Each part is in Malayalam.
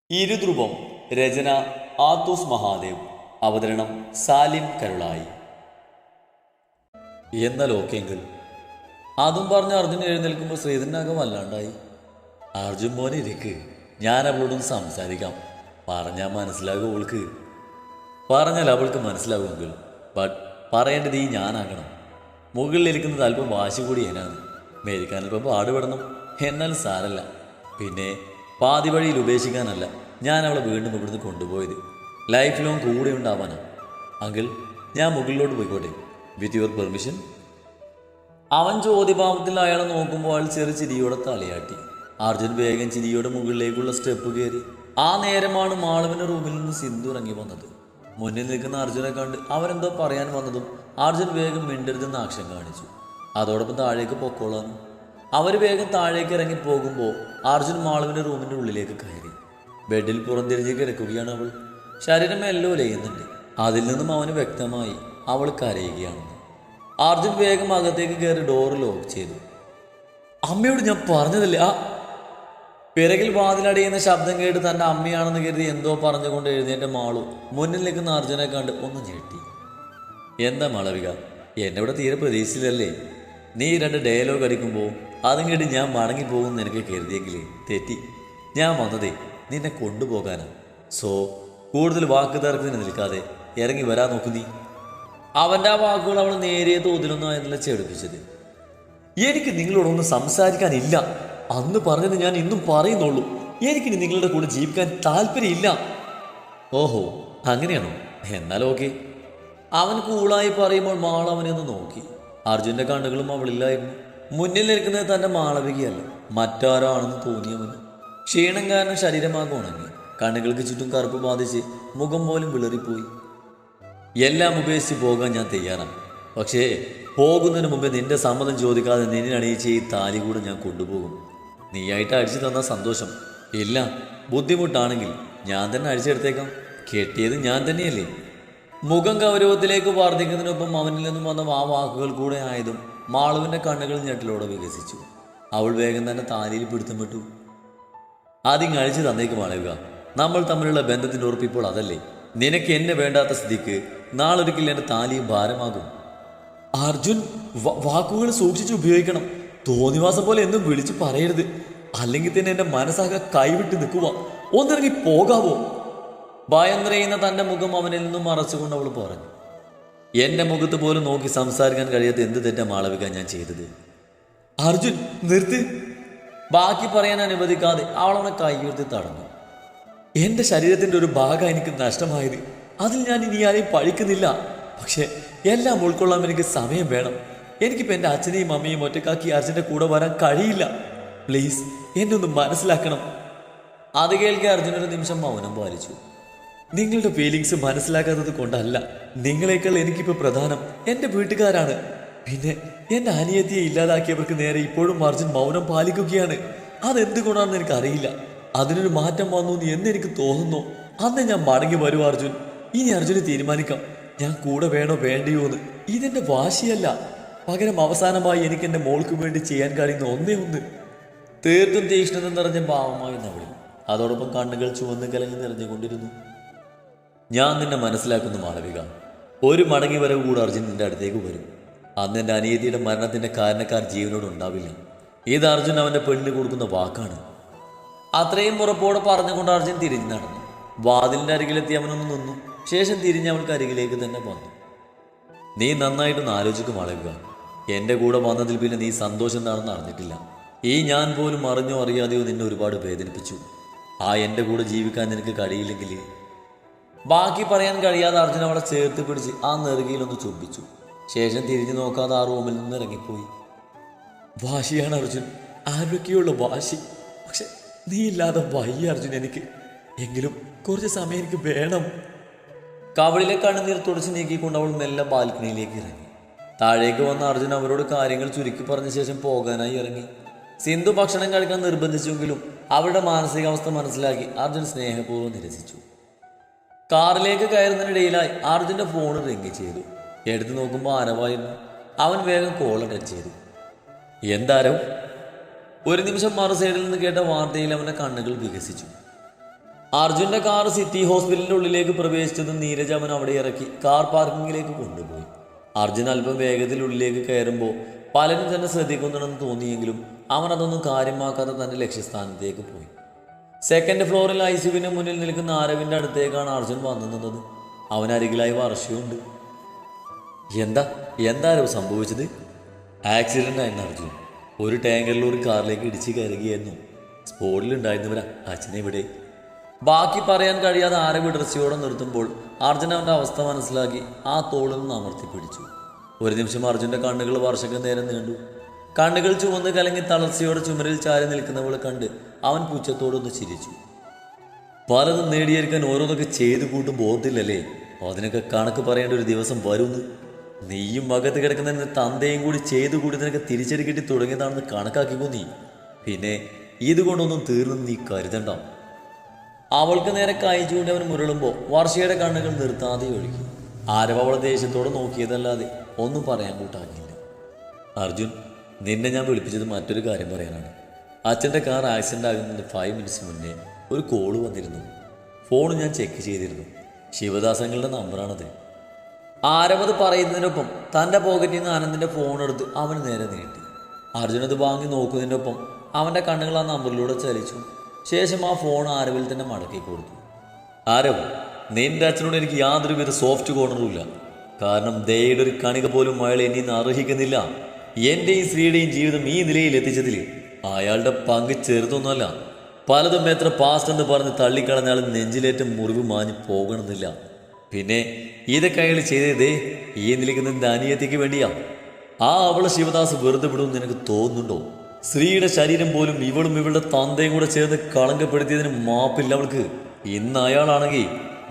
ഇരുധ്രുവം. രചന ആത്തൂസ് മഹാദേവ്. അവതരണം സാലിം കരുളായി. എന്നാൽ ഓക്കെങ്കിൽ അതും പറഞ്ഞ് അർജുൻ എഴുന്നേൽക്കുമ്പോൾ ശ്രീധരനാകെ വല്ലാണ്ടായി. അർജുൻ മോനെ ഇരിക്ക്, ഞാൻ അവളോടൊന്ന് സംസാരിക്കാം. പറഞ്ഞാൽ മനസ്സിലാകും അവൾക്ക്. പറഞ്ഞാൽ അവൾക്ക് മനസ്സിലാകുമെങ്കിൽ ബട്ട് പറയേണ്ടത് ഈ ഞാനാകണം. മുകളിലിരിക്കുന്നത് അല്പം വാശി കൂടി ഞാനാണ്. മേരിക്കാൻ അല്പം പാടുപെടണം. എന്നാൽ സാരല്ല. പിന്നെ പാതി വഴിയിൽ ഉപേക്ഷിക്കാനല്ല ഞാൻ അവളെ വീണ്ടും ഇവിടുന്ന് കൊണ്ടുപോയത്. ലൈഫ് ലോങ് കൂടെ ഉണ്ടാവാനാ. അങ്കിൾ, ഞാൻ മുകളിലോട്ട് പോയിക്കോട്ടെ, വിത്ത് യുവർ പെർമിഷൻ? അവൻ ചോദ്യഭാവത്തിൽ അയാളെ നോക്കുമ്പോൾ അയാൾ ചെറു ചിരിയോടെ തലയാട്ടി. അർജുൻ വേഗം ചിരിയോടെ മുകളിലേക്കുള്ള സ്റ്റെപ്പ് കയറി. ആ നേരമാണ് മാളവിൻ്റെ റൂമിൽ നിന്ന് സിന്ധു ഇറങ്ങി വന്നത്. മുന്നിൽ നിൽക്കുന്ന അർജുനെ കണ്ട് അവരെന്തോ പറയാൻ വന്നതും അർജുൻ വേഗം മിണ്ടരുതെന്ന് ആക്ഷൻ കാണിച്ചു. അതോടൊപ്പം താഴേക്ക് പൊക്കോളാനും. അവർ വേഗം താഴേക്ക് ഇറങ്ങി പോകുമ്പോൾ അർജുൻ മാളവിൻ്റെ റൂമിൻ്റെ ഉള്ളിലേക്ക് കയറി. ബെഡിൽ പുറംതിരിഞ്ഞ് കിടക്കുകയാണ് അവൾ. ശരീരം എല്ലോ ലയുന്നുണ്ട്. അതിൽ നിന്നും അവന് വ്യക്തമായി അവൾ കരയുകയാണെന്ന്. അർജുൻ വേഗം അകത്തേക്ക് കയറി ഡോറ് ലോക്ക് ചെയ്തു. അമ്മയോട് ഞാൻ പറഞ്ഞതല്ലേ ആ പിറകിൽ വാതിലടിയുന്ന ശബ്ദം കേട്ട് തൻ്റെ അമ്മയാണെന്ന് കരുതി എന്തോ പറഞ്ഞുകൊണ്ട് എഴുന്നേറ്റ മാളു മുന്നിൽ നിൽക്കുന്ന അർജുനെ കണ്ട് ഒന്ന് ഞെട്ടി. എന്താ മാളവിക, എന്നെ ഇവിടെ തീരെ പ്രതീക്ഷിച്ചില്ലല്ലേ? നീ രണ്ട് ഡയലോഗ് അടിക്കുമ്പോൾ അതും കേട്ട് ഞാൻ മടങ്ങിപ്പോകുമെന്ന് എനിക്ക് കരുതിയെങ്കിലേ തെറ്റി. ഞാൻ വന്നതേ നിന്നെ കൊണ്ടുപോകാനാ. സോ കൂടുതൽ വാക്ക് തർക്കത്തിന് നിൽക്കാതെ ഇറങ്ങി വരാൻ നോക്കൂ നീ. അവൻ്റെ ആ വാക്കുകൾ അവൾ നേരിയ തോതിലൊന്നും ആയിരുന്നില്ല ചെടുപ്പിച്ചത്. എനിക്ക് നിങ്ങളോടൊന്നും സംസാരിക്കാനില്ല. അന്ന് പറഞ്ഞത് ഞാൻ ഇന്നും പറയുന്നുള്ളൂ. എനിക്കിനി നിങ്ങളുടെ കൂടെ ജീവിക്കാൻ താല്പര്യമില്ല. ഓഹോ, അങ്ങനെയാണോ? എന്നാൽ ഓക്കെ. അവൻ കൂളായി പറയുമ്പോൾ മാള അവനെ ഒന്ന് നോക്കി. അർജുൻ്റെ കണ്ണുകളും അവളില്ലായിരുന്നു. മുന്നിൽ നിൽക്കുന്നത് തൻ്റെ മാളവികയല്ല, മറ്റാരോ ആണെന്ന് തോന്നിയവന്. ക്ഷീണം കാരണം ശരീരമാകെ ഉണങ്ങി. കണ്ണുകൾക്ക് ചുറ്റും കറുപ്പ് ബാധിച്ച് മുഖം പോലും വിളറിപ്പോയി. എല്ലാം ഉപേക്ഷിച്ച് പോകാൻ ഞാൻ തയ്യാറാണ്. പക്ഷേ പോകുന്നതിന് മുമ്പേ നിന്റെ സമ്മതം ചോദിക്കാതെ നിന്നെ അണിയിച്ച് ഈ താലി കൂടെ ഞാൻ കൊണ്ടുപോകും. നീയായിട്ട് അടിച്ചു തന്ന സന്തോഷം. ഇല്ല, ബുദ്ധിമുട്ടാണെങ്കിൽ ഞാൻ തന്നെ അടിച്ചെടുത്തേക്കാം. കെട്ടിയത് ഞാൻ തന്നെയല്ലേ? മുഖം ഗൗരവത്തിലേക്ക് വർദ്ധിക്കുന്നതിനൊപ്പം അവനിൽ നിന്നും വന്ന ആ വാക്കുകൾ കൂടെ ആയതും മാളുവിൻ്റെ കണ്ണുകൾ ഞെട്ടലോടെ വികസിച്ചു. അവൾ വേഗം തന്നെ താലിയിൽ പിടുത്തം വിട്ടു. ആദ്യം അഴിച്ചു തന്നേക്ക് മാളവിക. നമ്മൾ തമ്മിലുള്ള ബന്ധത്തിൻ്റെ ഉറപ്പിപ്പോൾ അതല്ലേ? നിനക്ക് എന്നെ വേണ്ടാത്ത സ്ഥിതിക്ക് നാളൊരിക്കൽ എൻ്റെ താലിയും ഭാരമാകും. അർജുൻ, വാക്കുകൾ സൂക്ഷിച്ച് ഉപയോഗിക്കണം. തോന്നിവാസം പോലെ എന്നും വിളിച്ചു പറയരുത്. അല്ലെങ്കിൽ തന്നെ എൻ്റെ മനസ്സാകെ കൈവിട്ട് നിൽക്കുക. ഒന്നിറങ്ങി പോകാവോ? ഭയം നിറയുന്ന തൻ്റെ മുഖം അവനിൽ നിന്നും മറച്ചുകൊണ്ട് അവൾ പറഞ്ഞു. എൻ്റെ മുഖത്ത് പോലും നോക്കി സംസാരിക്കാൻ കഴിയാത്ത എന്ത് തെറ്റാ മാളവിക ഞാൻ ചെയ്തത്? അർജുൻ, നിർത്ത്. ബാക്കി പറയാൻ അനുവദിക്കാതെ അവൾ അവനെ കൈയുയർത്തി തടഞ്ഞു. എൻ്റെ ശരീരത്തിൻ്റെ ഒരു ഭാഗം എനിക്ക് നഷ്ടമായത്. അതിൽ ഞാൻ ഇനി ആരെയും പഴിക്കുന്നില്ല. പക്ഷെ എല്ലാം ഉൾക്കൊള്ളാൻ എനിക്ക് സമയം വേണം. എനിക്കിപ്പോൾ എൻ്റെ അച്ഛനെയും അമ്മയും ഒറ്റക്കാക്കി അർജുൻ്റെ കൂടെ വരാൻ കഴിയില്ല. പ്ലീസ്, എന്നെ ഒന്ന് മനസ്സിലാക്കണം. അത് കേൾക്കി അർജുനൊരു നിമിഷം മൗനം പാലിച്ചു. നിങ്ങളുടെ ഫീലിങ്സ് മനസ്സിലാക്കാത്തത് കൊണ്ടല്ല. നിങ്ങളെക്കാൾ എനിക്കിപ്പോൾ പ്രധാനം എൻ്റെ വീട്ടുകാരാണ്. പിന്നെ എൻ്റെ അനിയത്തിയെ ഇല്ലാതാക്കിയവർക്ക് നേരെ ഇപ്പോഴും അർജുൻ മൗനം പാലിക്കുകയാണ്. അതെന്തുകൊണ്ടാണെന്ന് എനിക്കറിയില്ല. അതിനൊരു മാറ്റം വന്നു എന്ന് എനിക്ക് തോന്നുന്നു. അന്ന് ഞാൻ മടങ്ങി വരും അർജുൻ. ഇനി അർജുന് തീരുമാനിക്കാം ഞാൻ കൂടെ വേണോ വേണ്ടയോ എന്ന്. ഇതെൻ്റെ വാശിയല്ല. പകരം അവസാനമായി എനിക്ക് എൻ്റെ മോൾക്ക് വേണ്ടി ചെയ്യാൻ കഴിയുന്ന ഒന്നേ ഒന്ന്. തീർത്തും തീക്ഷ്ണത നിറഞ്ഞ ഭാവമായി നവളി. അതോടൊപ്പം കണ്ണുകൾ ചുവന്ന് കലങ്ങി നിറഞ്ഞുകൊണ്ടിരുന്നു. ഞാൻ നിന്നെ മനസ്സിലാക്കുന്നു മാളവിക. ഒരു മടങ്ങി വരവ് കൂടെ അർജുൻ നിന്റെ അടുത്തേക്ക് വരും. അന്ന് എൻ്റെ അനിയത്തിയുടെ മരണത്തിൻ്റെ കാരണക്കാർ ജീവനോട് ഉണ്ടാവില്ല. ഇത് അർജുൻ അവൻ്റെ പെണ്ണിന് കൊടുക്കുന്ന വാക്കാണ്. അത്രയും ഉറപ്പോടെ പറഞ്ഞുകൊണ്ട് അർജുൻ തിരിഞ്ഞു നടന്നു. വാതിലിൻ്റെ അരികിലെത്തി അവനൊന്ന് നിന്നു. ശേഷം തിരിഞ്ഞ് അവൾക്ക് അരികിലേക്ക് തന്നെ വന്നു. നീ നന്നായിട്ടൊന്ന് ആലോചിക്കും മാളവിക. എൻ്റെ കൂടെ വന്നതിൽ പിന്നെ നീ സന്തോഷം എന്താണെന്ന് അറിഞ്ഞിട്ടില്ല. ഈ ഞാൻ പോലും അറിഞ്ഞോ അറിയാതെയോ നിന്നെ ഒരുപാട് വേദനിപ്പിച്ചു. ആ എൻ്റെ കൂടെ ജീവിക്കാൻ നിനക്ക് കഴിയില്ലെങ്കിൽ. ബാക്കി പറയാൻ കഴിയാതെ അർജുൻ അവളെ ചേർത്ത് പിടിച്ച് ആ നെറുകയിലൊന്ന് ചുംബിച്ചു. ശേഷം തിരിഞ്ഞു നോക്കാതെ ആ റൂമിൽ നിന്ന് ഇറങ്ങിപ്പോയി. വാശിയാണ് അർജുൻ, ആരോഗ്യമുള്ള വാശി. പക്ഷെ നീ ഇല്ലാതെ വയ്യ അർജുൻ എനിക്ക്. എങ്കിലും കുറച്ച് സമയം എനിക്ക് വേണം. കവളിലെ കണ്ണുനീർ തുടച്ച് നീക്കിക്കൊണ്ട് അവൾ മെല്ലെ ബാൽക്കണിയിലേക്ക് ഇറങ്ങി. താഴേക്ക് വന്ന അർജുൻ അവരോട് കാര്യങ്ങൾ ചുരുക്കി പറഞ്ഞ ശേഷം പോകാനായി ഇറങ്ങി. സിന്ധു ഭക്ഷണം കഴിക്കാൻ നിർബന്ധിച്ചെങ്കിലും അവരുടെ മാനസികാവസ്ഥ മനസ്സിലാക്കി അർജുൻ സ്നേഹപൂർവ്വം നിരസിച്ചു. കാറിലേക്ക് കയറുന്നതിനിടയിലായി അർജുൻ്റെ ഫോൺ റിങ് ചെയ്തു. എടുത്തു നോക്കുമ്പോൾ ആരവായിരുന്നു. അവൻ വേഗം കോൾ അറ്റൻഡ് ചെയ്തു. എന്താരോ? ഒരു നിമിഷം മറു സൈഡിൽ നിന്ന് കേട്ട വാർത്തയിൽ അവൻ്റെ കണ്ണുകൾ വികസിച്ചു. അർജുൻ്റെ കാർ സിറ്റി ഹോസ്പിറ്റലിൻ്റെ ഉള്ളിലേക്ക് പ്രവേശിച്ചതും നീരജ് അവൻ അവിടെ ഇറക്കി കാർ പാർക്കിങ്ങിലേക്ക് കൊണ്ടുപോയി. അർജുൻ അല്പം വേഗത്തിൽ ഉള്ളിലേക്ക് കയറുമ്പോൾ പലരും തന്നെ ശ്രദ്ധിക്കുന്നുണ്ടെന്ന് തോന്നിയെങ്കിലും അവൻ അതൊന്നും കാര്യമാക്കാതെ തൻ്റെ ലക്ഷ്യസ്ഥാനത്തേക്ക് പോയി. സെക്കൻഡ് ഫ്ലോറിൽ ഐസിയുവിന് മുന്നിൽ നിൽക്കുന്ന ആരവിൻ്റെ അടുത്തേക്കാണ് അർജുൻ വന്നു നിന്നത്. അവനരികിലായി വർഷയുണ്ട്. എന്താരോ സംഭവിച്ചത്? ആക്സിഡൻ്റ് ആയിരുന്നു അർജുൻ. ഒരു ടാങ്കറിൽ ഒരു കാറിലേക്ക് ഇടിച്ച് കയറുകയായിരുന്നു. സ്പോട്ടിലുണ്ടായിരുന്നവരാ അച്ഛനെ ഇവിടെ. ബാക്കി പറയാൻ കഴിയാതെ ആരവ് ഡ്രസ്സിയോടെ നിർത്തുമ്പോൾ അർജുൻ അവൻ്റെ അവസ്ഥ മനസ്സിലാക്കി ആ തോളിൽ നിന്ന് അമർത്തി പിടിച്ചു. ഒരു നിമിഷം അർജുൻ്റെ കണ്ണുകൾ വർഷക്ക് നേരം നീണ്ടു. കണ്ണുകൾ ചുവന്ന് കലങ്ങി തളർച്ചയോടെ ചുമരിൽ ചാരി നിൽക്കുന്നവളെ കണ്ട് അവൻ പുച്ഛത്തോടൊന്ന് ചിരിച്ചു. പലതും നേടിയെടുക്കാൻ ഓരോന്നൊക്കെ ചെയ്തു കൂട്ടും ബോധത്തില്ലല്ലേ? അതിനൊക്കെ കണക്ക് പറയേണ്ട ഒരു ദിവസം വരുന്നു. നീയും അകത്ത് കിടക്കുന്നതിന് തന്തയും കൂടി ചെയ്തു കൂടി നിനക്ക് തിരിച്ചടി കിട്ടി തുടങ്ങിയതാണെന്ന് കണക്കാക്കിക്കോ നീ. പിന്നെ ഇതുകൊണ്ടൊന്നും തീർന്നു നീ കരുതണ്ട. അവൾക്ക് നേരെ കൈചൂണ്ടി അവൻ മുരളുമ്പോൾ വർഷയുടെ കണ്ണുകൾ നിർത്താതെ ഒഴുകി. ആരവ അവളെ ദേഷ്യത്തോടെ നോക്കിയതല്ലാതെ ഒന്നും പറയാൻ കൂട്ടാക്കിയില്ല. അർജുൻ, നിന്നെ ഞാൻ വിളിപ്പിച്ചത് മറ്റൊരു കാര്യം പറയാനാണ്. അച്ഛൻ്റെ കാർ ആക്സിഡൻ്റ് ആകുന്നതിന് 5 മിനിറ്റ്സ് മുന്നേ ഒരു കോള് വന്നിരുന്നു. ഫോൺ ഞാൻ ചെക്ക് ചെയ്തിരുന്നു. ശിവദാസങ്ങളുടെ നമ്പറാണത്. ആരവത് പറയുന്നതിനൊപ്പം തൻ്റെ പോക്കറ്റിൽ നിന്ന് ആനന്ദിൻ്റെ ഫോൺ എടുത്ത് അവന് നേരെ നീട്ടി. അർജുനത് വാങ്ങി നോക്കുന്നതിനൊപ്പം അവൻ്റെ കണ്ണുകൾ ആ നമ്പറിലൂടെ ചലിച്ചു. ശേഷം ആ ഫോൺ ആരവിൽ തന്നെ മടക്കി കൊടുത്തു. ആരവ്, നിന്റെ അച്ഛനോട് എനിക്ക് യാതൊരുവിധ സോഫ്റ്റ് കോർണറും ഇല്ല. കാരണം ദയയുടെ ഒരു കണിക പോലും അയാൾ എന്നെ ഇന്ന് അർഹിക്കുന്നില്ല. എൻ്റെയും സ്ത്രീയുടെയും ജീവിതം ഈ നിലയിൽ എത്തിച്ചതിൽ അയാളുടെ പങ്ക് ചെറുതൊന്നുമല്ല. പലതും എത്ര പാസ്റ്റ് എന്ന് പറഞ്ഞ് തള്ളിക്കളഞ്ഞാൽ നെഞ്ചിലേറ്റ മുറിവ് മാഞ്ഞ് പോകണമെന്നില്ല. പിന്നെ ഇതൊക്കെ അയാൾ ചെയ്തതേ ഈ നിൽക്കുന്ന നിന്റെ അനിയത്തിക്ക് വേണ്ടിയാ. അവളെ ശിവദാസ് വെറുതെ വിടുമെന്ന് നിനക്ക് തോന്നുന്നുണ്ടോ? സ്ത്രീയുടെ ശരീരം പോലും ഇവളും ഇവളുടെ തന്തയും കൂടെ ചേർന്ന് കളങ്കപ്പെടുത്തിയതിന് മാപ്പില്ല അവൾക്ക്. ഇന്ന് അയാളാണെങ്കിൽ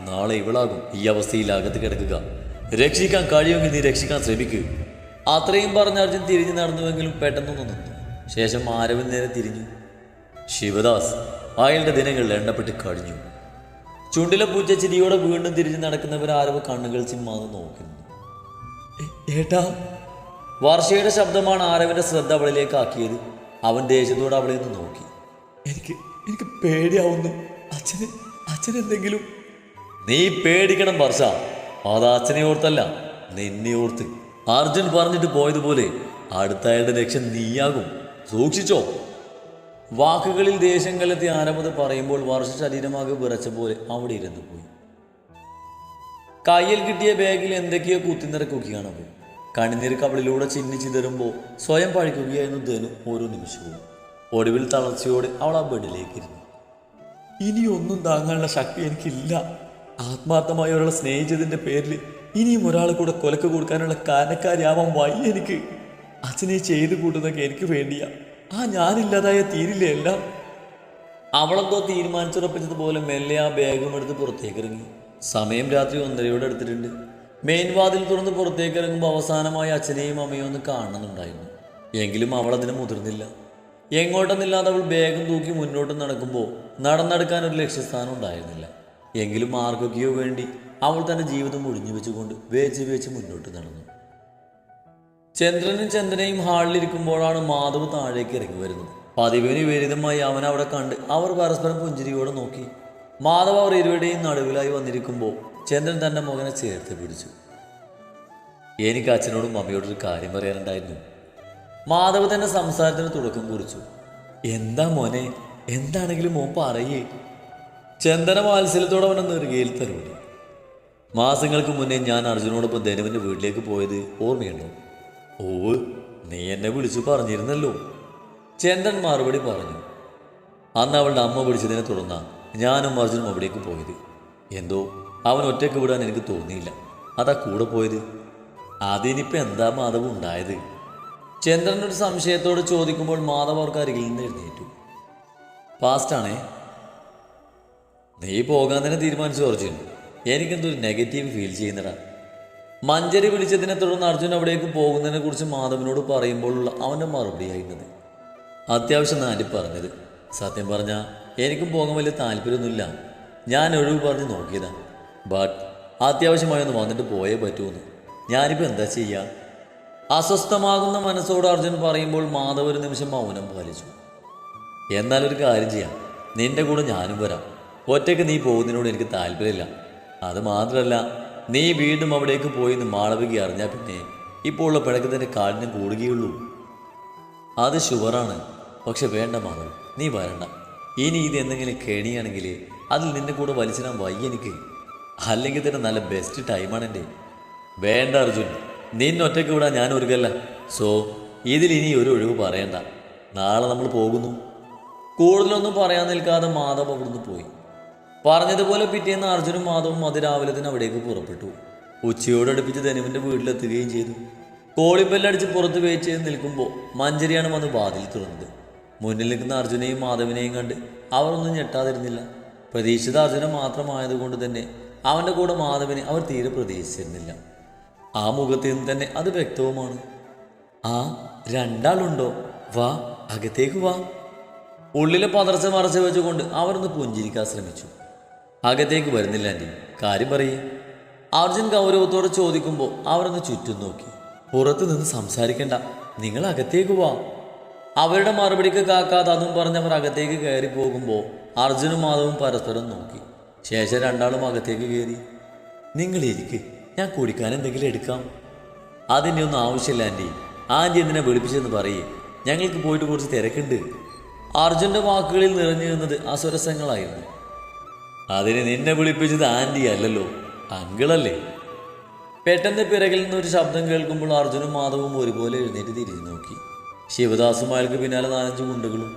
നാളെ ഇവളാകും ഈ അവസ്ഥയിൽ അകത്ത് കിടക്കുക. രക്ഷിക്കാൻ കഴിയുമെങ്കിൽ നീ രക്ഷിക്കാൻ ശ്രമിക്കുക. അത്രയും പറഞ്ഞ അർജുൻ തിരിഞ്ഞു നടന്നുവെങ്കിലും പെട്ടെന്നൊന്ന് നിന്നു. ശേഷം ആരവിന് നേരെ തിരിഞ്ഞു. ശിവദാസ്, അയാളുടെ ദിനങ്ങൾ എണ്ണപ്പെട്ട് കഴിഞ്ഞു. ചുണ്ടിലെ പൂച്ച ചിരിയോടെ വീണ്ടും തിരിഞ്ഞു നടക്കുന്നവർ ആരവ് കണ്ണുകൾ ചിമ്മാന്ന് നോക്കുന്നു. ഏട്ടാ. വർഷയുടെ ശബ്ദമാണ് ആരവിന്റെ ശ്രദ്ധ അവളിലേക്ക് ആക്കിയത്. അവൻ ദേഷ്യത്തോടെ അവളെ ഒന്ന് നോക്കി. എനിക്ക് പേടിയാവുന്നു. അച്ഛനെന്തെങ്കിലും. നീ പേടിക്കണം വർഷ. അത് അച്ഛനെ ഓർത്തല്ല, നിന്നെ ഓർത്ത്. അർജുൻ പറഞ്ഞിട്ട് പോയതുപോലെ അടുത്ത അയാളുടെ ലക്ഷ്യം നീയാകും. സൂക്ഷിച്ചോ. വാക്കുകളിൽ ദേഷ്യം കലർത്തി ആരവത് പറയുമ്പോൾ വർഷ ശരീരമാകെ വിറച്ച പോലെ അവിടെ ഇരുന്നു പോയി. കയ്യിൽ കിട്ടിയ ബാഗിൽ എന്തൊക്കെയോ കുത്തിനിറക്കുകയാണ് അവൾ. കണ്ണുനീർ കവളിലൂടെ ചിന്നി ചിതറുമ്പോൾ സ്വയം പഴിക്കുകയായിരുന്നു ധനു ഓരോ നിമിഷവും. ഒടുവിൽ തളർച്ചയോടെ അവൾ ആ ബെഡിലേക്ക് ഇരുന്നു. ഇനിയൊന്നും താങ്ങാനുള്ള ശക്തി എനിക്കില്ല. ആത്മാർത്ഥമായി ഒരാളെ സ്നേഹിച്ചതിൻ്റെ പേരിൽ ഇനിയും ഒരാളെ കൂടെ കൊലക്ക് കൊടുക്കാനുള്ള കാരണക്കാരിയാവാൻ വയ്യ എനിക്ക്. അച്ഛനെ ചെയ്തു കൂട്ടുന്നതൊക്കെ എനിക്ക് വേണ്ടിയാ. ഞാനില്ലാതായ തീരില്ലേ എല്ലാം. അവളെന്തോ തീരുമാനിച്ചുറപ്പിച്ചതുപോലെ മെല്ലെ ആ ബാഗും എടുത്ത് പുറത്തേക്ക് ഇറങ്ങി. സമയം രാത്രി 1:30 എടുത്തിട്ടുണ്ട്. മെയിൻ വാതിൽ തുറന്ന് പുറത്തേക്ക് ഇറങ്ങുമ്പോൾ അവസാനമായി അച്ഛനെയും അമ്മയും ഒന്ന് കാണണമെന്നുണ്ടായിരുന്നു. എങ്കിലും അവൾ അതിന് മുതിർന്നില്ല. എങ്ങോട്ടെന്നില്ലാതെ അവൾ ബാഗും തൂക്കി മുന്നോട്ട് നടക്കുമ്പോൾ നടന്നെടുക്കാൻ ഒരു ലക്ഷ്യസ്ഥാനം ഉണ്ടായിരുന്നില്ല. എങ്കിലും ആർക്കൊക്കെയോ വേണ്ടി അവൾ തൻ്റെ ജീവിതം ഒഴിഞ്ഞു വെച്ചുകൊണ്ട് വേച്ച് മുന്നോട്ട് നടന്നു. ചന്ദ്രനെയും ഹാളിലിരിക്കുമ്പോഴാണ് മാധവ് താഴേക്ക് ഇറങ്ങി വരുന്നത്. പതിവിന് വിപരീതമായി അവൻ അവിടെ കണ്ട് അവർ പരസ്പരം പുഞ്ചിരിയോടെ നോക്കി. മാധവ് അവർ ഇരുവരുടെയും നടുവിലായി വന്നിരിക്കുമ്പോൾ ചന്ദ്രൻ തൻ്റെ മകനെ ചേർത്ത് പിടിച്ചു. എനിക്ക് അച്ഛനോടും അമ്മയോടൊരു കാര്യം പറയാനുണ്ടായിരുന്നു. മാധവ് തൻ്റെ സംസാരത്തിന് തുടക്കം കുറിച്ചു. എന്താ മോനെ? എന്താണെങ്കിലും മോൻ പറയേ. ചന്ദന വാത്സല്യത്തോടെ അവനെ നെറുകയിൽ തലോടി. മാസങ്ങൾക്ക് മുന്നേ ഞാൻ അർജുനോടൊപ്പം ധനുവിൻ്റെ വീട്ടിലേക്ക് പോയത് ഓർമ്മയുണ്ടോ? ഓ, നീ എന്നെ വിളിച്ചു പറഞ്ഞിരുന്നല്ലോ. ചന്ദ്രൻ മറുപടി പറഞ്ഞു. അന്ന് അവളുടെ അമ്മ വിളിച്ചതിനെ തുടർന്നാ ഞാനും അർജുനും അവിടേക്ക് പോയത്. എന്തോ അവൻ ഒറ്റയ്ക്ക് വിടാൻ എനിക്ക് തോന്നിയില്ല. അതാ കൂടെ പോയത്. അതിനിപ്പോൾ എന്താ മാധവ് ഉണ്ടായത്? ചന്ദ്രനൊരു സംശയത്തോട് ചോദിക്കുമ്പോൾ മാധവ് അവർക്ക് അരികിൽ നിന്ന് എഴുന്നേറ്റു. പാസ്റ്റാണേ. നീ പോകാൻ തന്നെ തീരുമാനിച്ചു അർജുൻ. എനിക്കെന്തൊരു നെഗറ്റീവ് ഫീൽ ചെയ്യുന്നടാ. മഞ്ചരി വിളിച്ചതിനെ തുടർന്ന് അർജുൻ അവിടേക്ക് പോകുന്നതിനെ കുറിച്ച് മാധവിനോട് പറയുമ്പോഴുള്ള അവൻ്റെ മറുപടിയായിരുന്നത്. അത്യാവശ്യം നാല് പറഞ്ഞത്. സത്യം പറഞ്ഞാൽ എനിക്കും പോകാൻ വലിയ താല്പര്യമൊന്നുമില്ല. ഞാൻ ഒഴിവ് പറഞ്ഞ് നോക്കിയതാ. ബട്ട് അത്യാവശ്യമായി ഒന്ന് വന്നിട്ട് പോയേ പറ്റുമെന്ന്. ഞാനിപ്പോൾ എന്താ ചെയ്യുക? അസ്വസ്ഥമാകുന്ന മനസ്സോട് അർജുൻ പറയുമ്പോൾ മാധവ് ഒരു നിമിഷം മൗനം പാലിച്ചു. എന്നാലൊരു കാര്യം ചെയ്യാം, നിന്റെ കൂടെ ഞാനും വരാം. ഒറ്റയ്ക്ക് നീ പോകുന്നതിനോട് എനിക്ക് താല്പര്യമില്ല. അത് മാത്രമല്ല, നീ വീണ്ടും അവിടേക്ക് പോയിന്ന് മാളവിക അറിഞ്ഞാൽ പിന്നെ ഇപ്പോൾ ഉള്ള പിഴക്കത്തിൻ്റെ കാഠിന്യം കൂടുകയുള്ളൂ. അത് ഷുവറാണ്. പക്ഷെ വേണ്ട മാധവ്, നീ വരണ്ട. ഇനി ഇത് എന്തെങ്കിലും കെണിയാണെങ്കിൽ അതിൽ നിന്നെ കൂടെ വലിച്ചിടാൻ വയ്യ എനിക്ക്. അല്ലെങ്കിൽ തന്നെ നല്ല ബെസ്റ്റ് ടൈമാണെൻ്റെ. വേണ്ട അർജുൻ, നിന്നൊറ്റയ്ക്ക് വിടാൻ ഞാൻ ഒരുക്കല്ല. സോ ഇതിലിനി ഒരു ഒഴിവ് പറയണ്ട. നാളെ നമ്മൾ പോകുന്നു. കൂടുതലൊന്നും പറയാൻ നിൽക്കാതെ മാധവ് അവിടുന്ന് പോയി. പറഞ്ഞതുപോലെ പിറ്റേന്ന് അർജുനും മാധവും അതിരാവിലെ തന്നെ അവിടേക്ക് പുറപ്പെട്ടു. ഉച്ചയോടടുപ്പിച്ച് ധനുവിൻ്റെ വീട്ടിലെത്തുകയും ചെയ്തു. കോളിപ്പല്ലടിച്ച് പുറത്ത് വെയിറ്റ് ചെയ്ത് നിൽക്കുമ്പോൾ മഞ്ചരിയാണ് വന്ന് വാതിൽ തുറന്നത്. മുന്നിൽ നിൽക്കുന്ന അർജുനെയും മാധവിനെയും കണ്ട് അവരൊന്നും ഞെട്ടാതിരുന്നില്ല. പ്രതീക്ഷിത അർജുന മാത്രമായതുകൊണ്ട് തന്നെ അവൻ്റെ കൂടെ മാധവിനെ അവർ തീരെ പ്രതീക്ഷിച്ചിരുന്നില്ല. ആ മുഖത്തിൽ നിന്ന് തന്നെ അത് വ്യക്തവുമാണ്. ആ, രണ്ടാളുണ്ടോ? വാ, അകത്തേക്ക് വാ. ഉള്ളിലെ പതർച്ച മറച്ചു വെച്ചുകൊണ്ട് അവരൊന്ന് പുഞ്ചിരിക്കാൻ ശ്രമിച്ചു. അകത്തേക്ക് വരുന്നില്ല ആൻറ്റി, കാര്യം പറയേ. അർജുൻ ഗൗരവത്തോടെ ചോദിക്കുമ്പോൾ അവരൊന്ന് ചുറ്റും നോക്കി. പുറത്തു നിന്ന് സംസാരിക്കണ്ട, നിങ്ങൾ അകത്തേക്ക് വാ. അവരുടെ മറുപടിക്ക് കാക്കാതെ അതും പറഞ്ഞവർ അകത്തേക്ക് കയറി പോകുമ്പോൾ അർജുനും മാധവും പരസ്പരം നോക്കി. ശേഷം രണ്ടാളും അകത്തേക്ക് കയറി. നിങ്ങളിരിക്ക്, ഞാൻ കുടിക്കാൻ എന്തെങ്കിലും എടുക്കാം. അതിൻ്റെ ഒന്നും ആവശ്യമില്ല ആൻറ്റി. ആൻറ്റി എന്തിനാ വിളിപ്പിച്ചെന്ന് പറയേ, ഞങ്ങൾക്ക് പോയിട്ട് കുറച്ച് തിരക്കുണ്ട്. അർജുൻ്റെ വാക്കുകളിൽ നിറഞ്ഞിരുന്നത് അസ്വരസങ്ങളായിരുന്നു. അതിന് നിന്നെ വിളിപ്പിച്ചത് ആൻറ്റി അല്ലല്ലോ, അങ്കിളല്ലേ. പെട്ടെന്ന് പിറകിൽ നിന്നൊരു ശബ്ദം കേൾക്കുമ്പോൾ അർജുനും മാധവും ഒരുപോലെ എഴുന്നേറ്റ് തിരിഞ്ഞു നോക്കി. ശിവദാസും അയാൾക്ക് പിന്നാലെ 4-5 ഗുണ്ടകളും.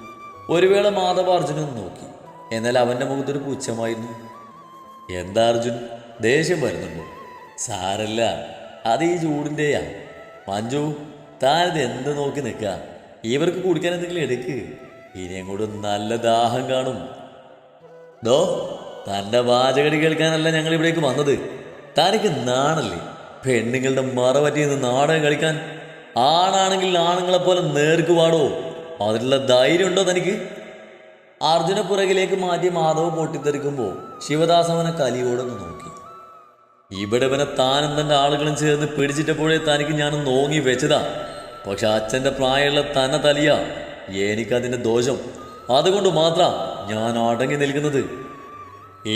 ഒരു വേള മാധവ് അർജുനും നോക്കി. എന്നാൽ അവൻ്റെ മുഖത്തൊരു പുച്ഛമായിരുന്നു. എന്താ അർജുൻ, ദേഷ്യം വരുന്നുണ്ടോ? സാരല്ല, അത് ഈ ചൂടിൻ്റെയാ. മഞ്ജു, താനിത് എന്ത് നോക്കി നിൽക്കുക? ഇവർക്ക് കുടിക്കാൻ എന്തെങ്കിലും എടുക്ക്. ഇനി അങ്ങോട്ട് നല്ല ദാഹം കാണും. ദോ, തൻ്റെ വാചകടി കേൾക്കാനല്ല ഞങ്ങൾ ഇവിടേക്ക് വന്നത്. തനിക്ക് നാണല്ലേ പെണ്ണുങ്ങളുടെ മറ പറ്റി നിന്ന് നാടകം കളിക്കാൻ? ആണാണെങ്കിൽ ആണുങ്ങളെപ്പോലെ നേർക്ക് പാടോ? അതിലുള്ള ധൈര്യം ഉണ്ടോ തനിക്ക്? അർജുന പുറകിലേക്ക് മാറ്റി മാധവ് പൊട്ടിത്തെറിക്കുമ്പോൾ ശിവദാസ് അവനെ കലിയോടൊന്ന് നോക്കി. ഇവിടെ ഇവനെ താനും തൻ്റെ ആളുകളും ചേർന്ന് പിടിച്ചിട്ടപ്പോഴേ തനിക്ക് ഞാൻ നോങ്ങി വെച്ചതാ. പക്ഷെ അച്ഛൻ്റെ പ്രായമുള്ള തന്നെ തലിയ എനിക്കതിൻ്റെ ദോഷം. അതുകൊണ്ട് മാത്രം ഞാൻ അടങ്ങി നിൽക്കുന്നത്.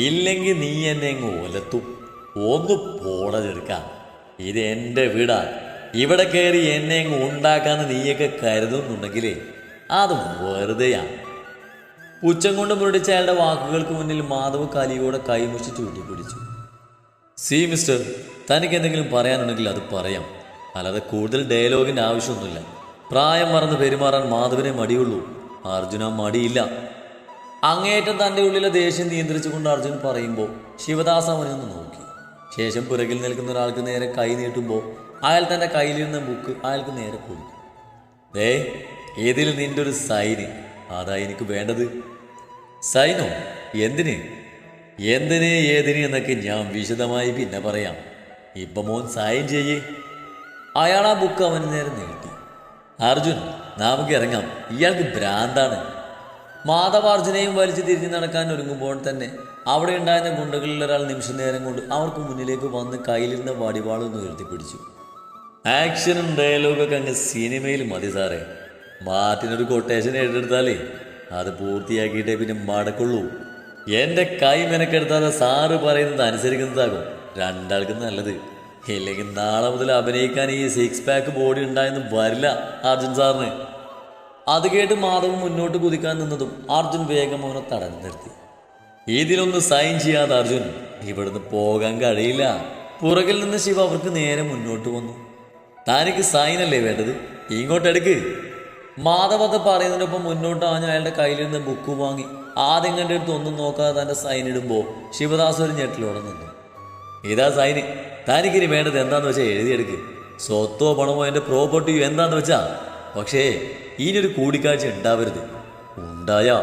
ഇല്ലെങ്കിൽ നീ എന്നെ അങ്ങ് ഒലത്തും. ഒന്ന് പോട ചെറുക്കാം. ഇത് എൻ്റെ വീടാ. ഇവിടെ കയറി എന്നെ അങ്ങ് ഉണ്ടാക്കാന്ന് നീയൊക്കെ കരുതുന്നുണ്ടെങ്കിലേ അതും വെറുതെയാ. പുച്ഛം കൊണ്ട് മുരടിച്ച അയാളുടെ വാക്കുകൾക്ക് മുന്നിൽ മാധവ് കലിയോടെ കൈമുഷി ചൂണ്ടിപ്പിടിച്ചു. സി മിസ്റ്റർ, തനിക്ക് എന്തെങ്കിലും പറയാനുണ്ടെങ്കിൽ അത് പറയാം. അല്ലാതെ കൂടുതൽ ഡയലോഗിൻ്റെ ആവശ്യമൊന്നുമില്ല. പ്രായം മറന്ന് പെരുമാറാൻ മാധവിനെ മടിയുള്ളൂ, അർജുന മടിയില്ല. അങ്ങേയറ്റം തൻ്റെ ഉള്ളിലെ ദേഷ്യം നിയന്ത്രിച്ചുകൊണ്ട് അർജുൻ പറയുമ്പോൾ ശിവദാസ് അവനെ ഒന്ന് നോക്കി. ശേഷം പുറകിൽ നിൽക്കുന്ന ഒരാൾക്ക് നേരെ കൈ നീട്ടുമ്പോൾ അയാൾ തൻ്റെ കയ്യിലിരുന്ന ബുക്ക് അയാൾക്ക് നേരെ കൊടുത്തു. ഇതിൽ നിൻ്റെ ഒരു സൈന്, അതാ എനിക്ക് വേണ്ടത്. സൈനോ? എന്തിന്? എന്തിന് ഏതിന് എന്നൊക്കെ ഞാൻ വിശദമായി പിന്നെ പറയാം. ഇപ്പം മോൻ സൈൻ ചെയ്യേ. അയാൾ ആ ബുക്ക് അവന് നേരെ നീട്ടി. അർജുൻ, നമുക്ക് ഇറങ്ങാം. ഇയാൾക്ക് ഭ്രാന്താണ്. മാധവ് അർജുനെയും വലിച്ചു തിരിഞ്ഞു നടക്കാൻ ഒരുങ്ങുമ്പോൾ തന്നെ അവിടെ ഉണ്ടായിരുന്ന ഗുണ്ടകളിൽ ഒരാൾ നിമിഷ നേരം കൊണ്ട് അവർക്ക് മുന്നിലേക്ക് വന്ന് കയ്യിലിരുന്ന വടിവാളൊന്ന് ഉയർത്തിപ്പിടിച്ചു. ആക്ഷനും ഡയലോഗൊക്കെ അങ്ങ് സിനിമയിൽ മതി സാറേ. മാർട്ടിനൊരു കൊട്ടേഷൻ എഴുതെടുത്താലേ അത് പൂർത്തിയാക്കിയിട്ടേ പിന്നെ മടക്കുള്ളൂ. എൻ്റെ കൈ മെനക്കെടുത്താതെ സാറ് പറയുന്നത് അനുസരിക്കുന്നതാകും രണ്ടാൾക്കും നല്ലത്. ഇല്ലെങ്കിൽ നാളെ മുതൽ അഭിനയിക്കാൻ ഈ 6 പാക്ക് ബോഡി ഉണ്ടായെന്ന് വരില്ല അർജുൻ സാറിന്. അത് കേട്ട് മാധവ് മുന്നോട്ട് കുതിക്കാൻ നിന്നതും അർജുൻ വേഗം അവനെ തടഞ്ഞു നിർത്തി. ഇതിലൊന്ന് സൈൻ ചെയ്യാതെ അർജുൻ ഇവിടുന്ന് പോകാൻ കഴിയില്ല. പുറകിൽ നിന്ന് ശിവ അവർക്ക് നേരെ മുന്നോട്ട് വന്നു. തനിക്ക് സൈനല്ലേ വേണ്ടത്? ഇങ്ങോട്ടെടുക്ക്. മാധവ് അത് പറയുന്നതിനൊപ്പം മുന്നോട്ട് ആഞ്ഞ അയാളുടെ കയ്യിലിരുന്ന് ബുക്ക് വാങ്ങി ആദ്യം കണ്ടെടുത്ത് ഒന്നും നോക്കാതെ തൻ്റെ സൈൻ ഇടുമ്പോൾ ശിവദാസ് ഒരു ഞെട്ടിലോടെ നിന്നു. ഇതാ സൈന്. തനിക്കിനി വേണ്ടത് എന്താന്ന് വെച്ചാൽ എഴുതിയെടുക്ക്. സ്വത്തോ പണമോ എൻ്റെ പ്രോപ്പർട്ടിയോ എന്താന്ന് വെച്ചാ. പക്ഷേ ഇനിയൊരു കൂടിക്കാഴ്ച ഉണ്ടാവരുത്. ഉണ്ടായാ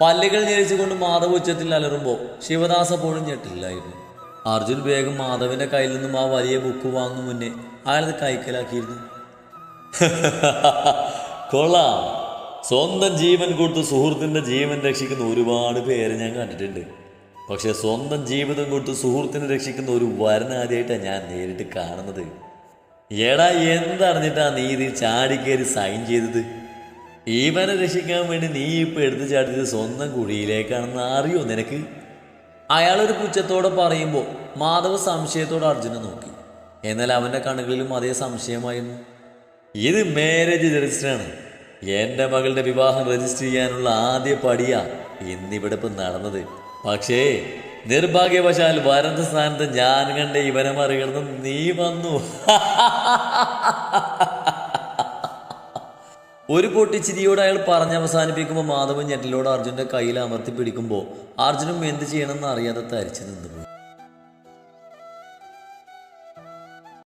പല്ലുകൾ ഞെരിച്ചുകൊണ്ട് മാധവ് ഉച്ചത്തിൽ അലറുമ്പോൾ ശിവദാസ് അപ്പോഴും ഞെട്ടില്ലായിരുന്നു. അർജുൻ വേഗം മാധവിൻ്റെ കയ്യിൽ നിന്നും ആ വലിയ ബുക്ക് വാങ്ങും മുന്നേ അയാളത് കൈക്കലാക്കിയിരുന്നു. കൊള്ളാം. സ്വന്തം ജീവൻ കൊടുത്ത് സുഹൃത്തിൻ്റെ ജീവൻ രക്ഷിക്കുന്ന ഒരുപാട് പേരെ ഞാൻ കണ്ടിട്ടുണ്ട്. പക്ഷെ സ്വന്തം ജീവിതം കൊടുത്ത് സുഹൃത്തിനെ രക്ഷിക്കുന്ന ഒരു വരനാദ്യമായിട്ടാണ് ഞാൻ നേരിട്ട് കാണുന്നത്. എടാ, എന്തറിഞ്ഞിട്ടാ നീ ഇതിൽ ചാടിക്കേറി സൈൻ ചെയ്തത്? ഇവനെ രക്ഷിക്കാൻ വേണ്ടി നീ ഇപ്പൊ എടുത്തു ചാടിയത് സ്വന്തം കുഴിയിലേക്കാണെന്ന് അറിയോ നിനക്ക്? അയാളൊരു പുച്ഛത്തോടെ പറയുമ്പോൾ മാധവ് സംശയത്തോടെ അർജുനെ നോക്കി. എന്നാൽ അവൻ്റെ കണ്ണുകളിലും അതേ സംശയമായിരുന്നു. ഇത് മാരേജ് രജിസ്റ്ററാണ്. എൻ്റെ മകളുടെ വിവാഹം രജിസ്റ്റർ ചെയ്യാനുള്ള ആദ്യ പടിയാ ഇന്നിവിടെ ഇപ്പം നടന്നത്. പക്ഷേ നിർഭാഗ്യവശാൽ വരന്ത സ്ഥാനത്ത് ഞാൻ കണ്ട ഇവനെ മറികടന്നും നീ വന്നു. ഒരു പൊട്ടിച്ചിരിയോട് അയാൾ പറഞ്ഞ് അവസാനിപ്പിക്കുമ്പോൾ മാധവൻ ഞെട്ടലോട് അർജുൻ്റെ കയ്യിൽ അമർത്തി പിടിക്കുമ്പോൾ അർജുനും എന്ത് ചെയ്യണമെന്ന് അറിയാതെ തരിച്ചു നിന്നുപോയി.